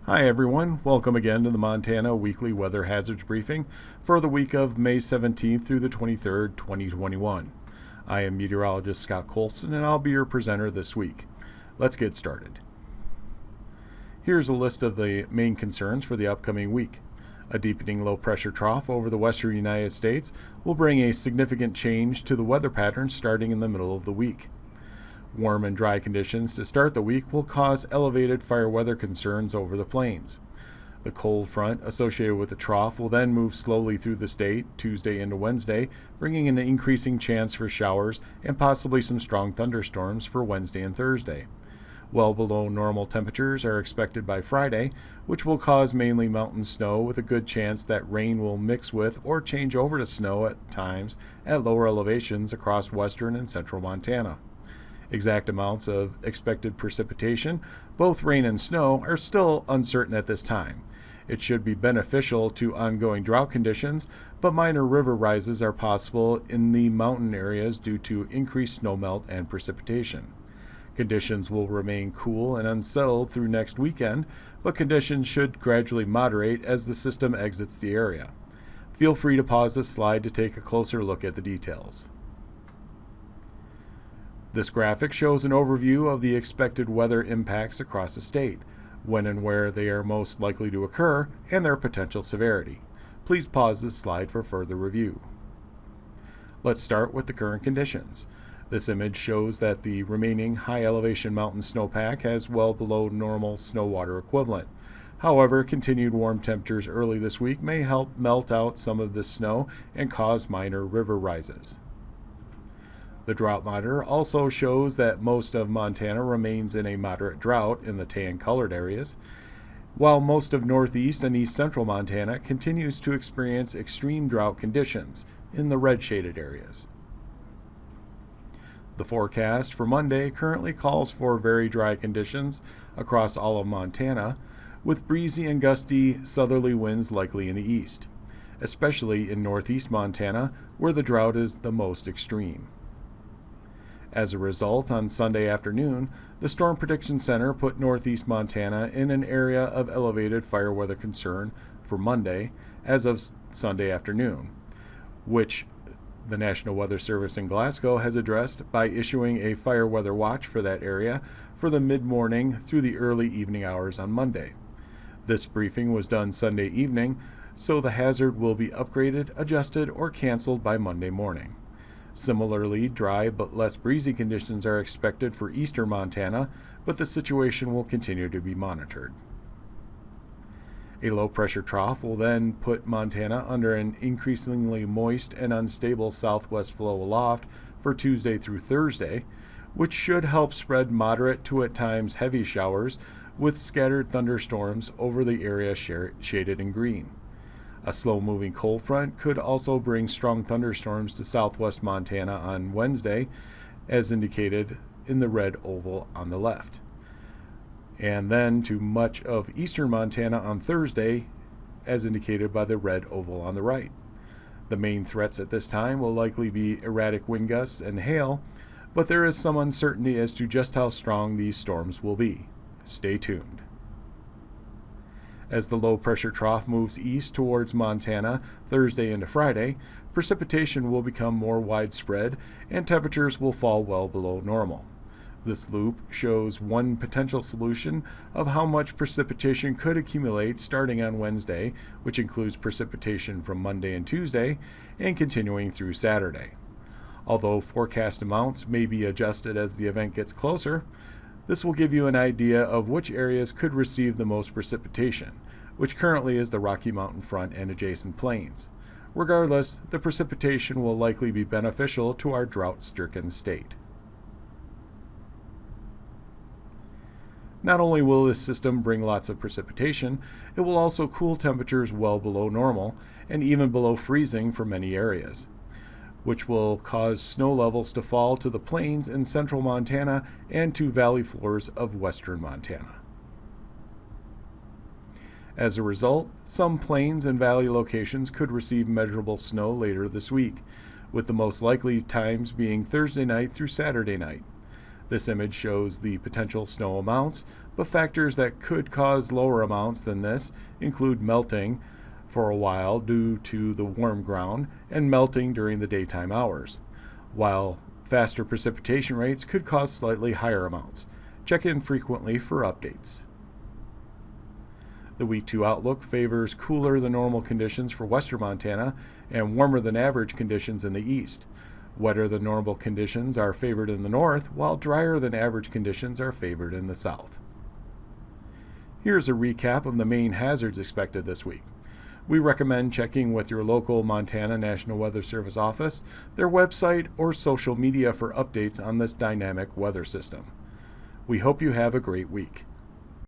Hi everyone, welcome again to the Montana Weekly Weather Hazards Briefing for the week of May 17th through the 23rd, 2021. I am meteorologist Scott Colson and I'll be your presenter this week. Let's get started. Here's a list of the main concerns for the upcoming week. A deepening low pressure trough over the western United States will bring a significant change to the weather patterns starting in the middle of the week. Warm and dry conditions to start the week will cause elevated fire weather concerns over the plains. The cold front associated with the trough will then move slowly through the state Tuesday into Wednesday, bringing an increasing chance for showers and possibly some strong thunderstorms for Wednesday and Thursday. Well below normal temperatures are expected by Friday, which will cause mainly mountain snow with a good chance that rain will mix with or change over to snow at times at lower elevations across western and central Montana. Exact amounts of expected precipitation, both rain and snow, are still uncertain at this time. It should be beneficial to ongoing drought conditions, but minor river rises are possible in the mountain areas due to increased snowmelt and precipitation. Conditions will remain cool and unsettled through next weekend, but conditions should gradually moderate as the system exits the area. Feel free to pause this slide to take a closer look at the details. This graphic shows an overview of the expected weather impacts across the state, when and where they are most likely to occur, and their potential severity. Please pause this slide for further review. Let's start with the current conditions. This image shows that the remaining high elevation mountain snowpack has well below normal snow water equivalent. However, continued warm temperatures early this week may help melt out some of this snow and cause minor river rises. The drought monitor also shows that most of Montana remains in a moderate drought in the tan-colored areas, while most of northeast and east central Montana continues to experience extreme drought conditions in the red-shaded areas. The forecast for Monday currently calls for very dry conditions across all of Montana, with breezy and gusty southerly winds likely in the east, especially in northeast Montana, where the drought is the most extreme. As a result, on Sunday afternoon, the Storm Prediction Center put northeast Montana in an area of elevated fire weather concern for Monday as of Sunday afternoon, which the National Weather Service in Glasgow has addressed by issuing a fire weather watch for that area for the mid-morning through the early evening hours on Monday. This briefing was done Sunday evening, so the hazard will be upgraded, adjusted, or canceled by Monday morning. Similarly, dry but less breezy conditions are expected for eastern Montana, but the situation will continue to be monitored. A low-pressure trough will then put Montana under an increasingly moist and unstable southwest flow aloft for Tuesday through Thursday, which should help spread moderate to at times heavy showers with scattered thunderstorms over the area shaded in green. A slow-moving cold front could also bring strong thunderstorms to southwest Montana on Wednesday, as indicated in the red oval on the left, and then to much of eastern Montana on Thursday, as indicated by the red oval on the right. The main threats at this time will likely be erratic wind gusts and hail, but there is some uncertainty as to just how strong these storms will be. Stay tuned. As the low-pressure trough moves east towards Montana Thursday into Friday, precipitation will become more widespread and temperatures will fall well below normal. This loop shows one potential solution of how much precipitation could accumulate starting on Wednesday, which includes precipitation from Monday and Tuesday, and continuing through Saturday. Although forecast amounts may be adjusted as the event gets closer, this will give you an idea of which areas could receive the most precipitation, which currently is the Rocky Mountain front and adjacent plains. Regardless, the precipitation will likely be beneficial to our drought-stricken state. Not only will this system bring lots of precipitation, it will also cool temperatures well below normal and even below freezing for many areas, which will cause snow levels to fall to the plains in central Montana and to valley floors of western Montana. As a result, some plains and valley locations could receive measurable snow later this week, with the most likely times being Thursday night through Saturday night. This image shows the potential snow amounts, but factors that could cause lower amounts than this include melting for a while due to the warm ground and melting during the daytime hours, while faster precipitation rates could cause slightly higher amounts. Check in frequently for updates. The Week 2 outlook favors cooler than normal conditions for western Montana and warmer than average conditions in the east. Wetter than normal conditions are favored in the north, while drier than average conditions are favored in the south. Here's a recap of the main hazards expected this week. We recommend checking with your local Montana National Weather Service office, their website, or social media for updates on this dynamic weather system. We hope you have a great week.